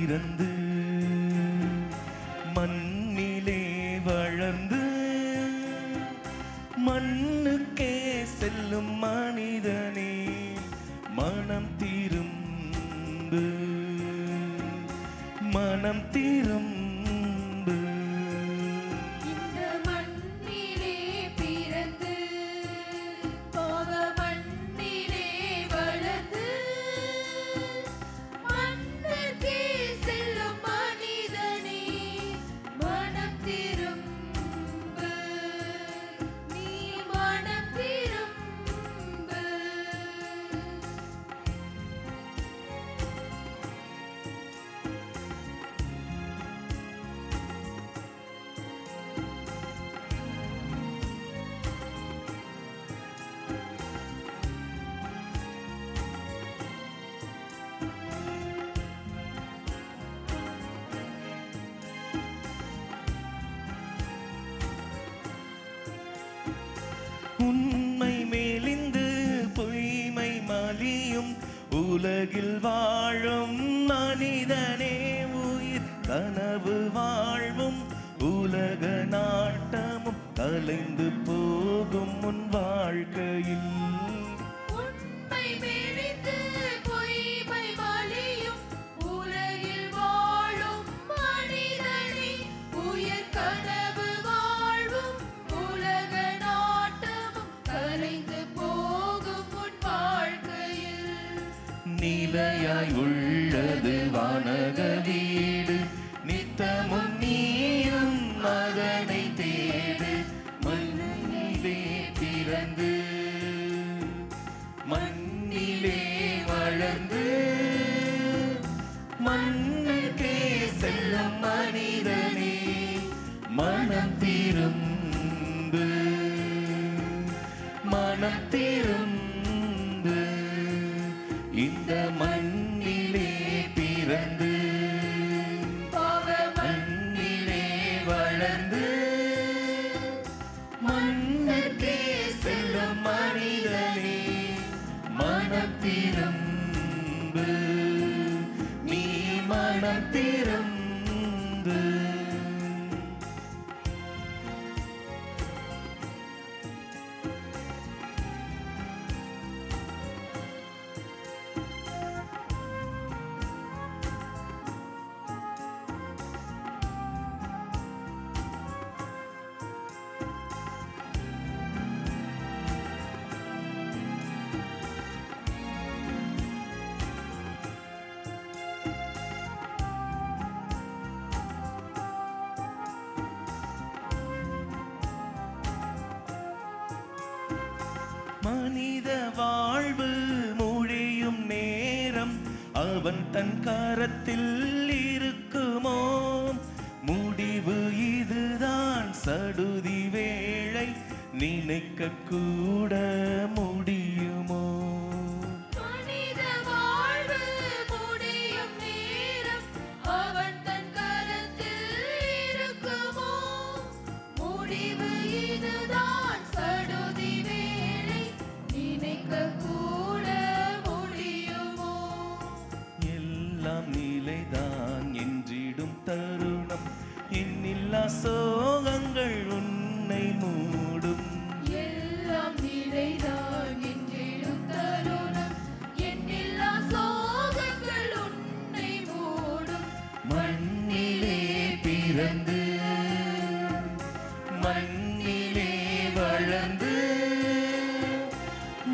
பிறந்து மண்ணிலே வளர்ந்து மண்ணுக்கே செல்லும் மனிதனே மனம் திரும்பு மனம் திரும்பு. உண்மை மேலிந்து பொய்மை மலியும் உலகில் வாழும் மனிதனே உயிர் கனவு வாழ்வும் உலக நாட்டமும் கலைந்து போகும் முன் வாழ்க்கையில் நிலையாய் உள்ளது வானக வீடு நித்தமும் நீயும் மகனை தேடு. மண்ணிலே பிறந்து மண்ணிலே வளர்ந்து மண்ணுக்கே செல்லும் மனிதனே மனம் திரும்பு மனம் திரும்பு. இந்த மண்ணிலே பிறந்து மண்ணிலே வளர்ந்து மண்ணுக்கே செல்லும் மனிதனே மனம் திரும்பு நீ மனம் திரும்பு. மனித வாழ்வு மொழியும் நேரம் அவன் தன் கரத்தில் இருக்குமோ? முடிவு இதுதான் சடுதி வேளை நினைக்க கூட முடியுமோ? நிலைதான் என்றிடும் தருணம் என்னில்லா சோகங்கள் உன்னை மூடும். எல்லாம் நிலைதான் என்றிடும் தருணம் என்னில்லா சோகங்கள் உன்னை மூடும். மண்ணிலே பிறந்து மண்ணிலே வளர்ந்து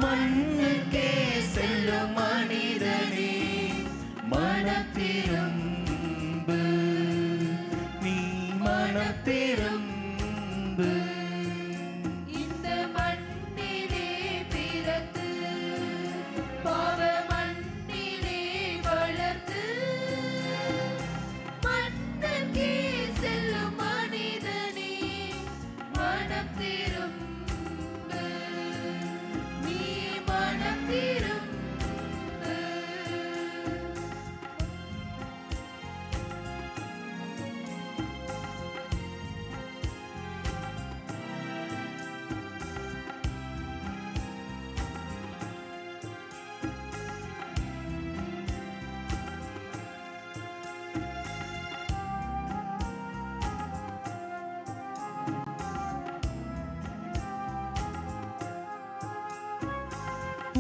மண்ணுக்கே செல்லும் மனிதனே மனம் திரும்பு நீ மனம் திரும்பு. இந்த மண்ணிலே பிறந்து பாவ மண்ணிலே வளர்ந்து மண்ணுக்கே செல்லும்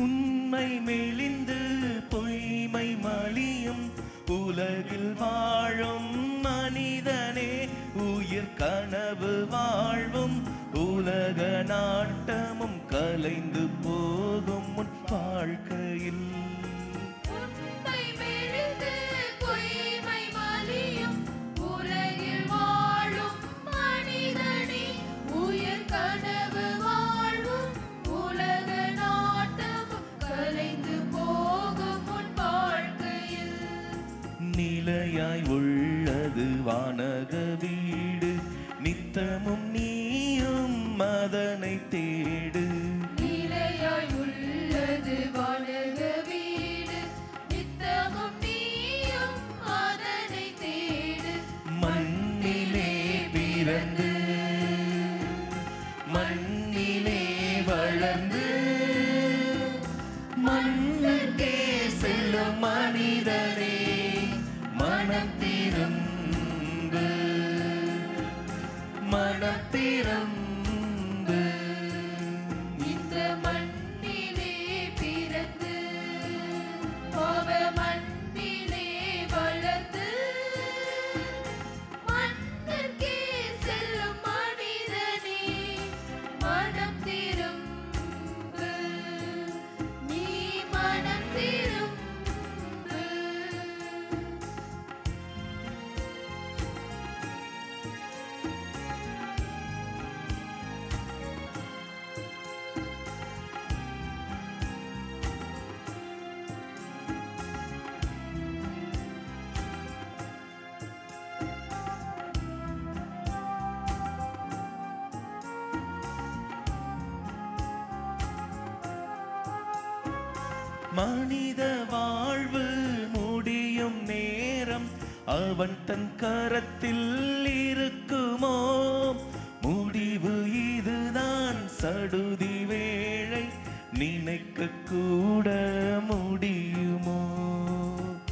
உண்மை மெலிந்து பொய்மை மலியும் உலகில் வாழும் மனிதனே, உயிர் கனவு வாழ்வும் உலக நாட்டமும் கலைந்து போகும் உன் வாழ்க்கையில். உண்மை மெலிந்து பொய்மை மலியும் உலகில் வாழும் மனிதனே, உயிர் கனவு வாழ்வும் உலக நாட்டமும் கலைந்து போகும் உன் வாழ்க்கையில். நிலையாய் உள்ளது வானக வீடு, நித்தமும் நீயும் அதனை தேடு. நிலையாய் உள்ளது வானக வீடு, நித்தமும் நீயும் அதனை தேடு. மண்ணிலே பிறந்து மண்ணிலே வளர்ந்து மண்ணுக்கே செல்லும் மனிதனே, மனம் திரும்பு மனம் திரும்பு. இந்த மண்ணிலே பிறந்து பாவ மண்ணிலே வளர்ந்து மண்ணுக்கே செல்லும் மனிதனே, மனம் திரும்பு, நீ மனம் திரும்பு. மனித வாழ்வு முடியும் நேரம் அவன் தன் கரத்தில் இருக்குமோ? முடிவு இதுதான் சடுதி வேளை, நினைக்க கூட முடியுமோ?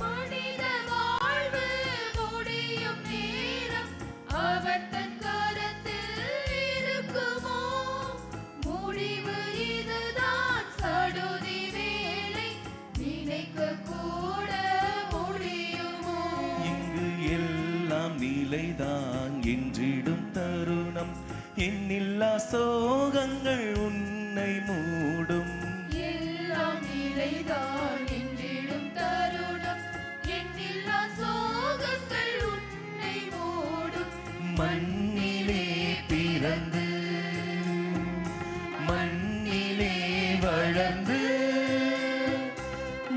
மனித வாழ்வு முடியும் நேரம் அவர் தன் கரத்தில் இருக்குமோ? முடிவு இதுதான் சடுதி வேளை, நினைக்க கூட முடியுமோ? இங்கு எல்லாம் நிலைதான் என்றிடும் தருணம், எண்ணில்லா சோகங்கள் உன்னை மூடும். எல்லாம் நிலைதான் என்றிடும் தருணம், எண்ணில்லா சோகங்கள் உன்னை மூடும். மண்ணிலே பிறந்து மண்ணிலே வளர்ந்து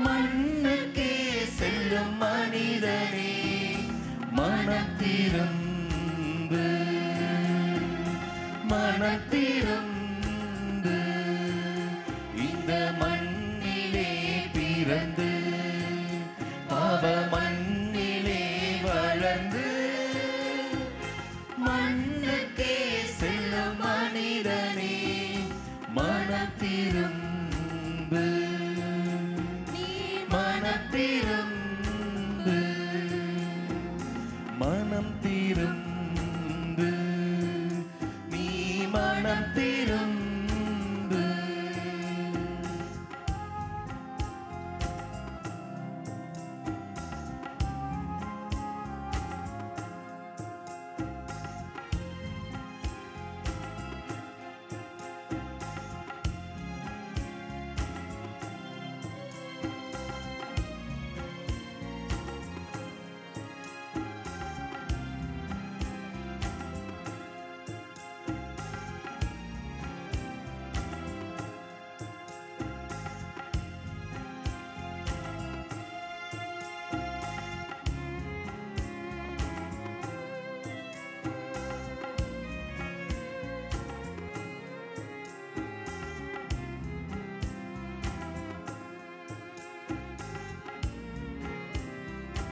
மண்ணுக்கே செல்லும் மனிதனே, மனம் திரும்பு மனம் திரும்பு. இந்த மண்ணிலே பிறந்து பாவ மண்ணிலே வளர்ந்து